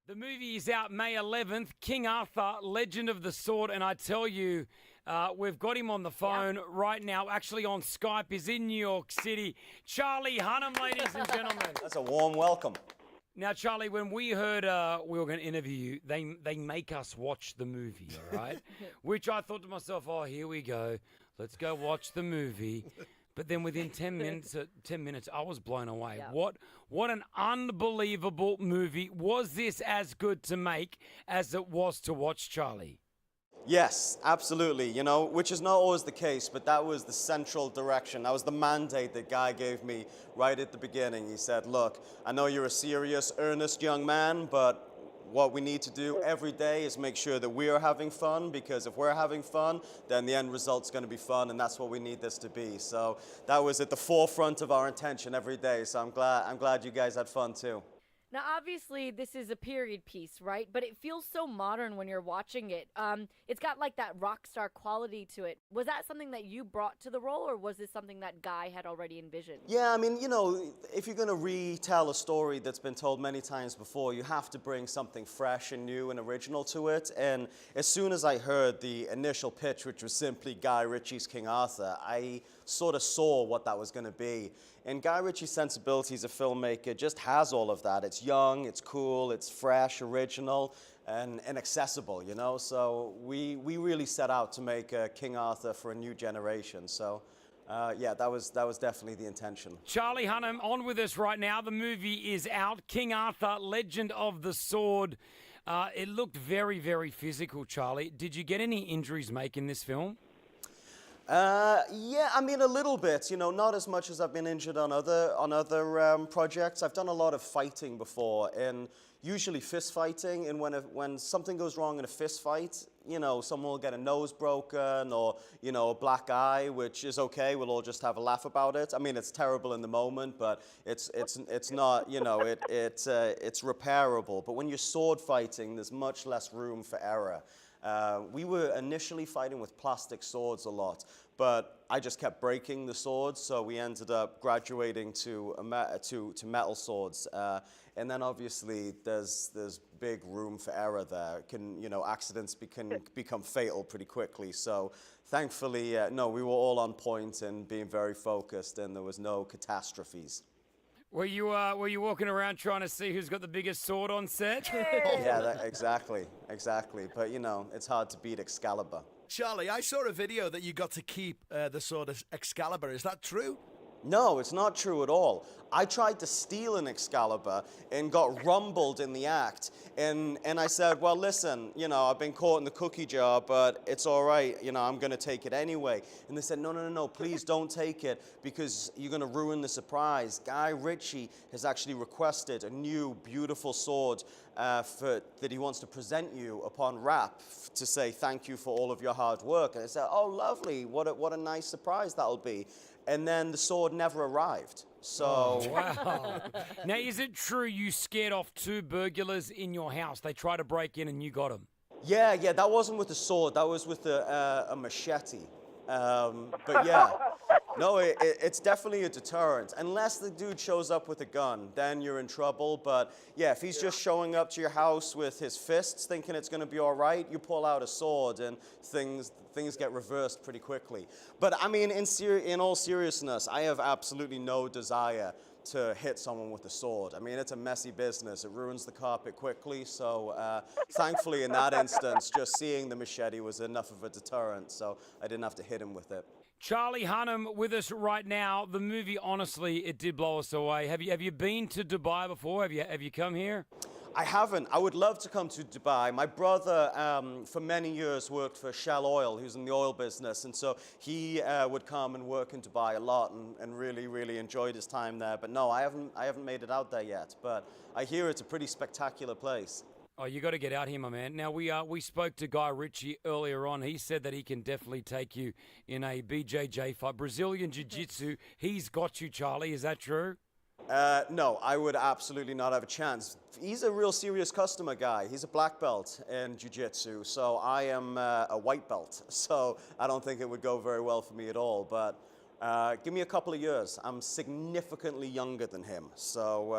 The movie is out May 11th, King Arthur, Legend of the Sword, and I tell you, we've got him on the phone right now, actually on Skype. He's in New York City. Charlie Hunam, ladies and gentlemen. That's a warm welcome. Now, Charlie, when we heard we were going to interview you, they make us watch the movie, all right? Which I thought to myself, oh, here we go. Let's go watch the movie. But then within 10 minutes, I was blown away. Yeah. What an unbelievable movie. Was this as good to make as it was to watch, Charlie? Yes, absolutely, you know, which is not always the case, but that was the central direction. That was the mandate that Guy gave me right at the beginning. He said, look, I know you're a serious, earnest young man, but what we need to do every day is make sure that we are having fun, because if we're having fun, then the end result's going to be fun, and that's what we need this to be. So that was at the forefront of our intention every day, so I'm glad you guys had fun too. Now, obviously, this is a period piece, right? But it feels so modern when you're watching it. It's got like that rock star quality to it. Was that something that you brought to the role, or was this something that Guy had already envisioned? Yeah, I mean, you know, if you're going to retell a story that's been told many times before, you have to bring something fresh and new and original to it. And as soon as I heard the initial pitch, which was simply Guy Ritchie's King Arthur, I sort of saw what that was going to be. And Guy Ritchie's sensibility as a filmmaker just has all of that. It's young, it's cool, it's fresh, original, and accessible, you know? So we really set out to make King Arthur for a new generation. So yeah, that was definitely the intention. Charlie Hunam, on with us right now. The movie is out, King Arthur, Legend of the Sword. It looked very, very physical, Charlie. Did you get any injuries making this film? Yeah, I mean, a little bit, you know, not as much as I've been injured on other projects. I've done a lot of fighting before, and usually fist fighting, and when something goes wrong in a fist fight, you know, someone will get a nose broken or, you know, a black eye, which is okay. We'll all just have a laugh about it. I mean, it's terrible in the moment, but it's not, you know, it's repairable. But when you're sword fighting, there's much less room for error. We were initially fighting with plastic swords a lot, but I just kept breaking the swords, so we ended up graduating to metal swords. And then obviously there's big room for error there. You know, accidents can become fatal pretty quickly. So thankfully, no, we were all on point and being very focused, and there was no catastrophes. Were you walking around trying to see who's got the biggest sword on set? Yeah, exactly. But, you know, it's hard to beat Excalibur. Charlie, I saw a video that you got to keep the sword of Excalibur. Is that true? No, it's not true at all. I tried to steal an Excalibur and got rumbled in the act. And I said, well, listen, you know, I've been caught in the cookie jar, but it's all right. You know, I'm going to take it anyway. And they said, no, please don't take it, because you're going to ruin the surprise. Guy Ritchie has actually requested a new, beautiful sword that he wants to present you upon wrap to say thank you for all of your hard work. And I said, oh, lovely. What a nice surprise that'll be. And then the sword never arrived. So, oh, wow. Now, is it true you scared off 2 burglars in your house? They tried to break in and you got them. Yeah, that wasn't with a sword. That was with a machete. But yeah, no, it's definitely a deterrent. Unless the dude shows up with a gun, then you're in trouble. But yeah, if he's just showing up to your house with his fists thinking it's going to be all right, you pull out a sword and things get reversed pretty quickly. But I mean, in all seriousness, I have absolutely no desire to hit someone with a sword. I mean, it's a messy business. It ruins the carpet quickly. So thankfully, in that instance, just seeing the machete was enough of a deterrent, so I didn't have to hit him with it. Charlie Hunam with us right now. The movie, honestly, it did blow us away. Have you been to Dubai before? Have you come here? I haven't. I would love to come to Dubai. My brother, for many years, worked for Shell Oil. He was in the oil business, and so he would come and work in Dubai a lot, and really, really enjoyed his time there. But no, I haven't made it out there yet. But I hear it's a pretty spectacular place. Oh, you got to get out here, my man. Now, we spoke to Guy Ritchie earlier on. He said that he can definitely take you in a BJJ fight. Brazilian Jiu-Jitsu, he's got you, Charlie. Is that true? No, I would absolutely not have a chance. He's a real serious customer guy. He's a black belt in jiu-jitsu, so I am a white belt. So I don't think it would go very well for me at all. But Give me a couple of years. I'm significantly younger than him, so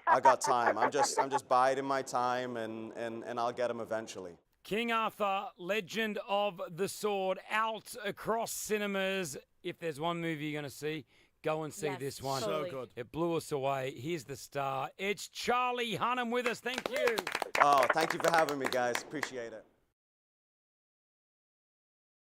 I got time. I'm just biding my time, and I'll get him eventually. King Arthur, Legend of the Sword, out across cinemas. If there's one movie you're going to see, go and see Yes, this one. totally. So good. It blew us away. Here's the star. It's Charlie Hunam with us. Thank you. Oh, thank you for having me, guys. Appreciate it.